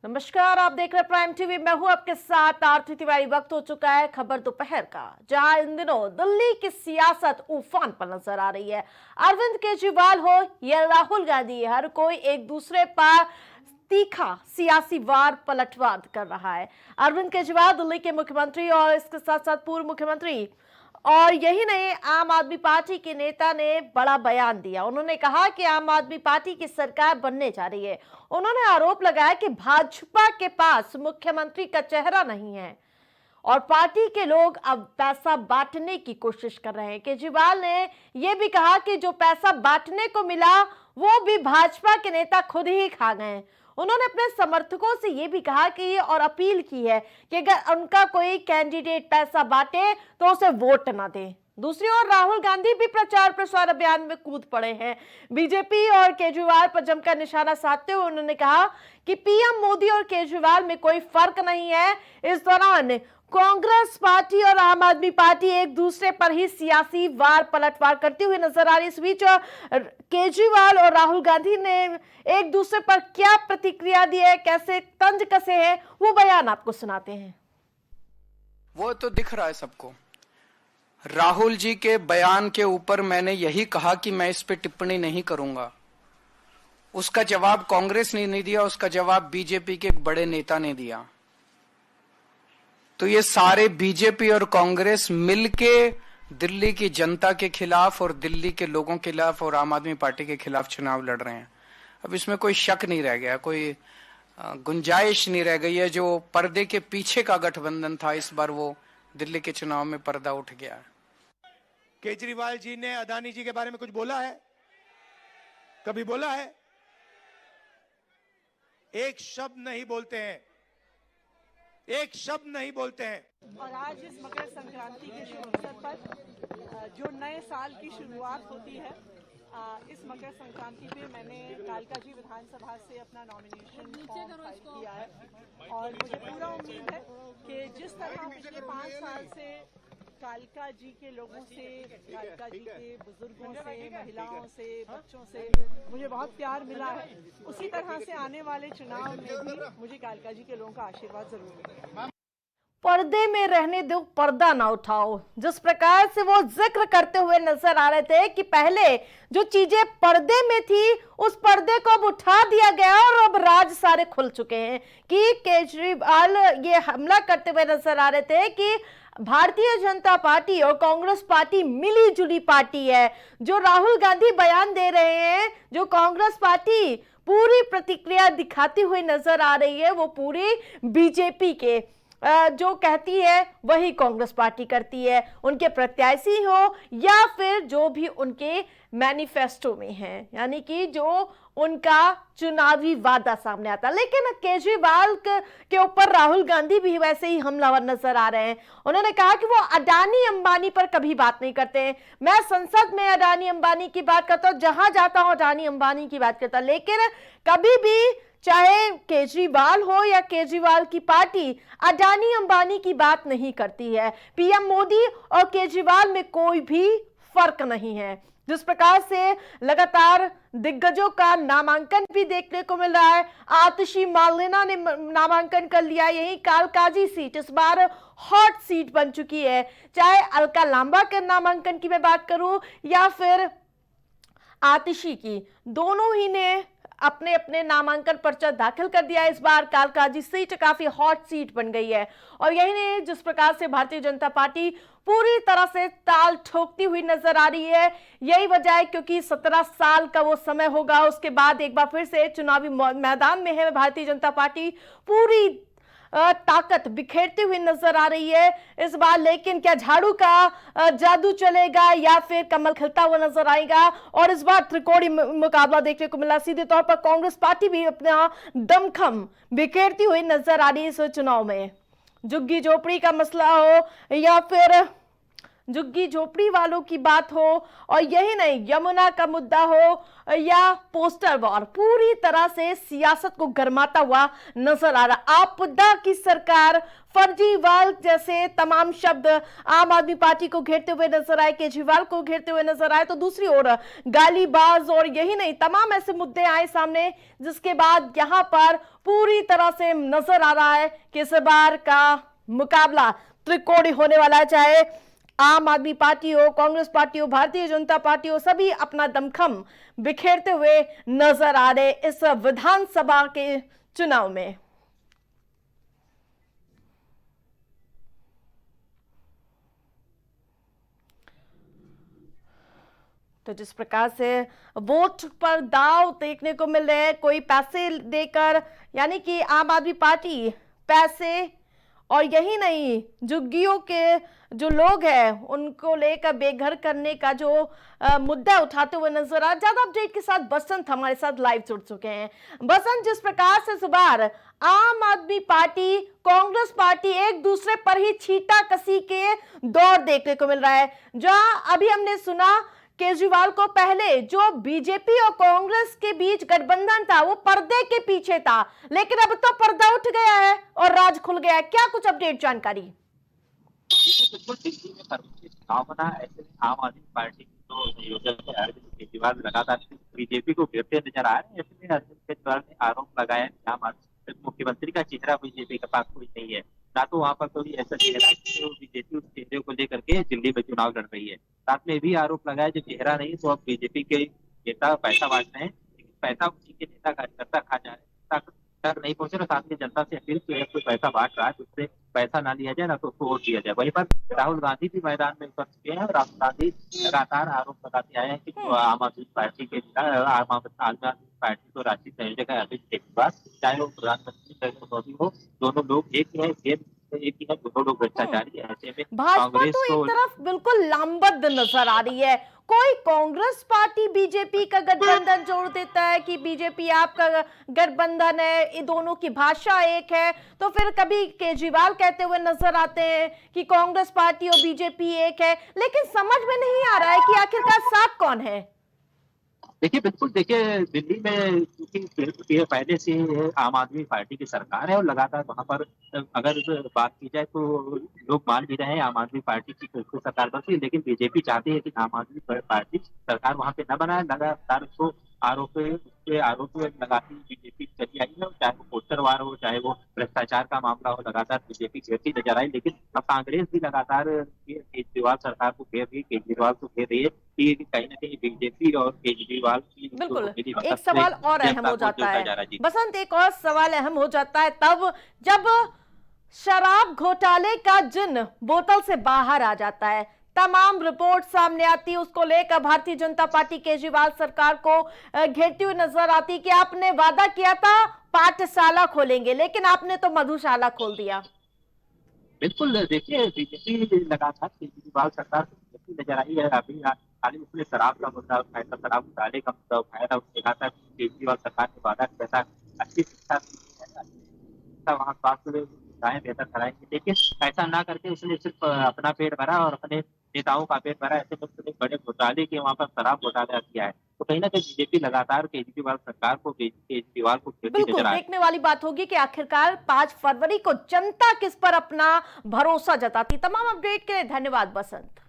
नमस्कार, आप देख रहे हैं प्राइम टीवी। मैं हूं आपके साथ आरती तिवारी। वक्त हो चुका है खबर दोपहर का, जहां इन दिनों दिल्ली की सियासत उफान पर नजर आ रही है। अरविंद केजरीवाल हो या राहुल गांधी, हर कोई एक दूसरे पर तीखा सियासी वार पलटवार कर रहा है। अरविंद केजरीवाल दिल्ली के मुख्यमंत्री और इसके साथ साथ पूर्व मुख्यमंत्री, और यही नहीं, आम आदमी पार्टी के नेता ने बड़ा बयान दिया। उन्होंने कहा कि आम आदमी पार्टी की सरकार बनने जा रही है। उन्होंने आरोप लगाया कि भाजपा के पास मुख्यमंत्री का चेहरा नहीं है और पार्टी के लोग अब पैसा बांटने की कोशिश कर रहे हैं। केजरीवाल ने यह भी कहा कि जो पैसा बांटने को मिला वो भी भाजपा के नेता खुद ही खा गए। उन्होंने अपने समर्थकों से यह भी कहा कि और अपील की है कि अगर उनका कोई कैंडिडेट पैसा बांटे तो उसे वोट ना दें। दूसरी ओर राहुल गांधी भी प्रचार प्रसार अभियान में कूद पड़े हैं। बीजेपी और केजरीवाल पर जमकर निशाना साधते हुए उन्होंने कहा कि पीएम मोदी और केजरीवाल में कोई फर्क नहीं है। इस दौरान कांग्रेस पार्टी और आम आदमी पार्टी एक दूसरे पर ही सियासी वार पलटवार करती हुई नजर आ रही। इस बीच केजरीवाल और राहुल गांधी ने एक दूसरे पर क्या प्रतिक्रिया दी है, कैसे तंज कसे हैं, वो बयान आपको सुनाते हैं। वो तो दिख रहा है सबको। राहुल जी के बयान के ऊपर मैंने यही कहा कि मैं इस पे टिप्पणी नहीं करूंगा। उसका जवाब कांग्रेस ने नहीं दिया, उसका जवाब बीजेपी के एक बड़े नेता ने दिया। तो ये सारे बीजेपी और कांग्रेस मिलके दिल्ली की जनता के खिलाफ और दिल्ली के लोगों के खिलाफ और आम आदमी पार्टी के खिलाफ चुनाव लड़ रहे हैं। अब इसमें कोई शक नहीं रह गया, कोई गुंजाइश नहीं रह गई है। जो पर्दे के पीछे का गठबंधन था, इस बार वो दिल्ली के चुनाव में पर्दा उठ गया है। केजरीवाल जी ने अदानी जी के बारे में कुछ बोला है? कभी बोला है? एक शब्द नहीं बोलते हैं, एक शब्द नहीं बोलते हैं। और आज इस मकर संक्रांति के शुभ अवसर पर जो नए साल की शुरुआत होती है, इस मकर संक्रांति पे मैंने कालकाजी विधानसभा से अपना नॉमिनेशन फॉर्म फाइल किया है और मुझे पूरा उम्मीद है कि जिस तरह पिछले 5 साल से कालका जी के लोगों से, कालका जी के बुजुर्गों से, महिलाओं से, बच्चों से मुझे बहुत प्यार मिला है, उसी तरह से आने वाले चुनाव में भी मुझे कालका जी के लोगों का आशीर्वाद जरूर मिलेगा। पर्दे में रहने दो, पर्दा ना उठाओ। जिस प्रकार से वो जिक्र करते हुए नजर आ रहे थे कि पहले जो चीजें पर्दे में थी उस पर्दे को अब उठा दिया गया और अब राज सारे खुल चुके हैं। कि केजरीवाल ये हमला करते हुए नजर आ रहे थे कि भारतीय जनता पार्टी और कांग्रेस पार्टी मिली जुली पार्टी है। जो राहुल गांधी बयान दे रहे हैं, जो कांग्रेस पार्टी पूरी प्रतिक्रिया दिखाती हुई नजर आ रही है, वो पूरी बीजेपी के जो कहती है वही कांग्रेस पार्टी करती है। उनके प्रत्याशी हो या फिर जो भी उनके मैनिफेस्टो में है, यानी कि जो उनका चुनावी वादा सामने आता। लेकिन केजरीवाल के ऊपर राहुल गांधी भी वैसे ही हमलावर नजर आ रहे हैं। उन्होंने कहा कि वो अडानी अंबानी पर कभी बात नहीं करते हैं। मैं संसद में अडानी अंबानी की बात करता हूं, जहां जाता हूं अडानी अंबानी की बात करता हूं, लेकिन कभी भी चाहे केजरीवाल हो या केजरीवाल की पार्टी अडानी अंबानी की बात नहीं करती है। पीएम मोदी और केजरीवाल में कोई भी फर्क नहीं है। जिस प्रकार से लगातार दिग्गजों का नामांकन भी देखने को मिल रहा है। आतिशी मार्लेना ने नामांकन कर लिया। यही कालकाजी सीट इस बार हॉट सीट बन चुकी है। चाहे अलका लांबा के नामांकन की मैं बात करूं या फिर आतिशी की, दोनों ही ने अपने अपने नामांकन पर्चा दाखिल कर दिया। इस बार कालकाजी सीट काफी हॉट सीट बन गई है। और यही नहीं, जिस प्रकार से भारतीय जनता पार्टी पूरी तरह से ताल ठोकती हुई नजर आ रही है, यही वजह है क्योंकि 17 साल का वो समय होगा, उसके बाद एक बार फिर से चुनावी मैदान में है भारतीय जनता पार्टी। पूरी ताकत बिखेरती हुई नजर आ रही है इस बार। लेकिन क्या झाड़ू का जादू चलेगा या फिर कमल खिलता हुआ नजर आएगा? और इस बार त्रिकोणीय मुकाबला देखने को मिला। सीधे तौर पर कांग्रेस पार्टी भी अपना दमखम बिखेरती हुई नजर आ रही है इस चुनाव में। झुग्गी झोपड़ी का मसला हो या फिर झुग्गी झोपड़ी वालों की बात हो और यही नहीं यमुना का मुद्दा हो या पोस्टर वॉर, पूरी तरह से सियासत को गरमाता हुआ नजर आ रहा। आपदा की सरकार, फर्जीवाल जैसे तमाम शब्द आम आदमी पार्टी को घेरते हुए नजर आए, केजरीवाल को घेरते हुए नजर आए, तो दूसरी ओर गालीबाज और यही नहीं तमाम ऐसे मुद्दे आए सामने, जिसके बाद यहां पर पूरी तरह से नजर आ रहा है कि इस बार का मुकाबला त्रिकोणीय होने वाला है। चाहे आम आदमी पार्टी हो, कांग्रेस पार्टी हो, भारतीय जनता पार्टी हो, सभी अपना दमखम बिखेरते हुए नजर आ रहे इस विधानसभा के चुनाव में। तो जिस प्रकार से वोट पर दांव देखने को मिल रहे हैं, कोई पैसे देकर, यानी कि आम आदमी पार्टी पैसे और यही नहीं झुग्गियों के जो लोग हैं उनको लेकर बेघर करने का जो मुद्दा उठाते हुए नजर आ। ज्यादा अपडेट के साथ बसंत हमारे साथ लाइव जुड़ चुके हैं। बसंत, जिस प्रकार से सुबार आम आदमी पार्टी, कांग्रेस पार्टी एक दूसरे पर ही छींटा कसी के दौर देखने को मिल रहा है, जहां अभी हमने सुना केजरीवाल को पहले जो बीजेपी और कांग्रेस के बीच गठबंधन था वो पर्दे के पीछे था, लेकिन अब तो पर्दा उठ गया है और राज खुल गया है। क्या कुछ अपडेट जानकारी? बिल्कुल दिल्ली में सर्वोच्च चुनाव बना, ऐसे में आम आदमी पार्टी की जो संयोजक है अरविंद केजरीवाल लगातार बीजेपी को घेरते नजर आ रहे हैं। ऐसे में अरविंद केजरीवाल ने आरोप लगाया कि आम आदमी मुख्यमंत्री का चेहरा बीजेपी के पास कोई नहीं है, ना तो वहाँ पर कोई ऐसा चेहरा है जो बीजेपी उस चेहरे को लेकर के दिल्ली में चुनाव लड़ रही है। साथ में भी आरोप लगाया जो चेहरा नहीं तो अब बीजेपी के नेता पैसा बांट रहे हैं, लेकिन पैसा उसी के नेता कार्यकर्ता खा जा रहे हैं, तक नहीं पहुंचे। और साथ में जनता से अपील की है, कोई पैसा बांट रहा है तो उससे पैसा ना लिया जाए, ना तो उसको वोट दिया जाए। वहीं पर राहुल गांधी भी मैदान में उतर चुके हैं और राहुल गांधी लगातार आरोप लगाते आए हैं कि आम आदमी पार्टी के आम आदमी पार्टी तो राष्ट्रीय संयोजक है अरविंद केजरीवाल, चाहे वो प्रधानमंत्री नरेंद्र मोदी हो, दोनों लोग एक ही है, एक ही है, दोनों लोग भ्रष्टाचारी है। ऐसे में भाजपा कांग्रेस तो को एक तरफ बिल्कुल लामबद्ध नजर आ रही है। कोई कांग्रेस पार्टी बीजेपी का गठबंधन जोड़ देता है कि बीजेपी आपका गठबंधन है, ये दोनों की भाषा एक है, तो फिर कभी केजरीवाल कहते हुए नजर आते हैं कि कांग्रेस पार्टी और बीजेपी एक है, लेकिन समझ में नहीं आ रहा है कि आखिरकार साथ कौन है। देखिए बिल्कुल, देखिए दिल्ली में क्योंकि पहले से आम आदमी पार्टी की सरकार है और लगातार वहां पर अगर बात की जाए तो लोग मान भी रहे हैं आम आदमी पार्टी की सरकार बनती, लेकिन बीजेपी चाहती है कि आम आदमी पार्टी सरकार वहां पे न बनाए। लगातार उसको आरोप लगाती बीजेपी चली आई है, चाहे वो पोस्टर वार हो, चाहे वो भ्रष्टाचार का मामला हो, लगातार बीजेपी घेरती नजर आई। लेकिन अब कांग्रेस भी लगातार केजरीवाल सरकार को घेर रही है, केजरीवाल को घेर रही है कि कहीं ना कहीं बीजेपी और केजरीवाल की बिल्कुल एक सवाल और अहम हो जाता है बसंत, एक और सवाल अहम हो जाता है तब जब शराब घोटाले का जिन बोतल से बाहर आ जाता है, तमाम रिपोर्ट सामने आती है, उसको लेकर भारतीय जनता पार्टी केजरीवाल सरकार को घेरती हुई नजर आती कि आपने वादा किया था पाठशाला खोलेंगे, लेकिन आपने तो मधुशाला खोल दिया। बिल्कुल, देखिए बीजेपी लगातार केजरीवाल सरकार नजर आई है। अभी हाल ही उसने शराब का मुद्दा उठाया था, शराब घोटाले का मुद्दा उठाया था। उसने कहा था केजरीवाल सरकार ने वादा किया था अच्छी शिक्षा वहाँ स्वास्थ्य सुविधाएं बेहतर कराएंगे, लेकिन ऐसा ना करके उसने सिर्फ अपना पेट भरा और अपने नेताओं का पेट भरा। ऐसे में बड़े घोटाले के वहाँ पर शराब घोटाला किया है, तो कहीं ना कहीं बीजेपी लगातार केजरीवाल सरकार को केजरीवाल को बिल्कुल देखने वाली बात होगी कि आखिरकार 5 फरवरी को जनता किस पर अपना भरोसा जताती। तमाम अपडेट के लिए धन्यवाद बसंत।